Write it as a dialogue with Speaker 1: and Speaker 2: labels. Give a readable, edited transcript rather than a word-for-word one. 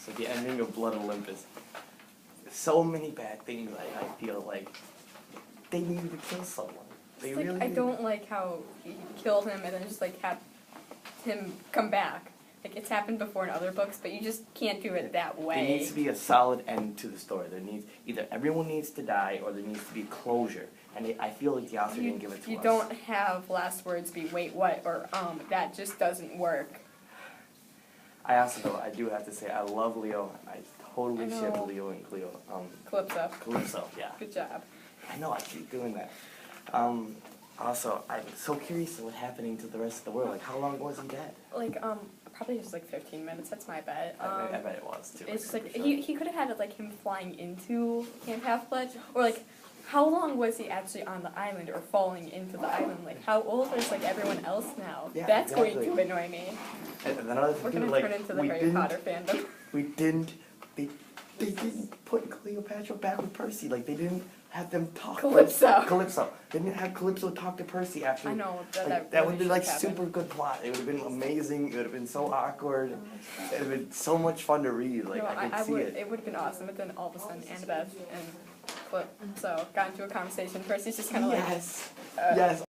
Speaker 1: So the ending of Blood Olympus. So many bad things. I feel like they needed to kill someone. They
Speaker 2: It's like,
Speaker 1: really
Speaker 2: I
Speaker 1: needed.
Speaker 2: don't like how he killed him and then just like had him come back. Like it's happened before in other books, but you just can't do it that way.
Speaker 1: There needs to be a solid end to the story. There needs either everyone needs to die or there needs to be closure. And I feel like the author didn't give it to us.
Speaker 2: You don't have last words be wait what or that just doesn't work.
Speaker 1: I also though I do have to say I love Leo. I totally
Speaker 2: I know.
Speaker 1: ship Leo and Cleo.
Speaker 2: Calypso.
Speaker 1: Calypso, yeah.
Speaker 2: Good job.
Speaker 1: I know I keep doing that. Also, I'm so curious what happening to the rest of the world. Like, how long was he dead?
Speaker 2: Like probably just like 15 minutes. That's my bet.
Speaker 1: I bet it was too.
Speaker 2: It's
Speaker 1: I'm
Speaker 2: like
Speaker 1: sure.
Speaker 2: he could have had it like him flying into Camp Half-Blood, or like how long was he actually on the island or falling into the island? Like how old is like everyone else now?
Speaker 1: Yeah,
Speaker 2: That's
Speaker 1: exactly.
Speaker 2: going to annoy me.
Speaker 1: And another
Speaker 2: We're
Speaker 1: thing,
Speaker 2: gonna
Speaker 1: like,
Speaker 2: turn into the
Speaker 1: we
Speaker 2: Harry
Speaker 1: didn't,
Speaker 2: Potter fandom.
Speaker 1: we didn't, they didn't put Cleopatra back with Percy. Like, they didn't have them talk.
Speaker 2: Calypso.
Speaker 1: Calypso. They didn't have Calypso talk to Percy after.
Speaker 2: I know that
Speaker 1: Like,
Speaker 2: that
Speaker 1: would
Speaker 2: really
Speaker 1: be like
Speaker 2: should happen.
Speaker 1: super good plot. It would have been amazing. It would have been so awkward. It would have been so much fun to read. Like,
Speaker 2: No,
Speaker 1: I could see
Speaker 2: would.
Speaker 1: it.
Speaker 2: It would have been awesome, but then all of a sudden Annabeth and Calypso got into a conversation. Percy's just kind of like.
Speaker 1: Yes. Yes.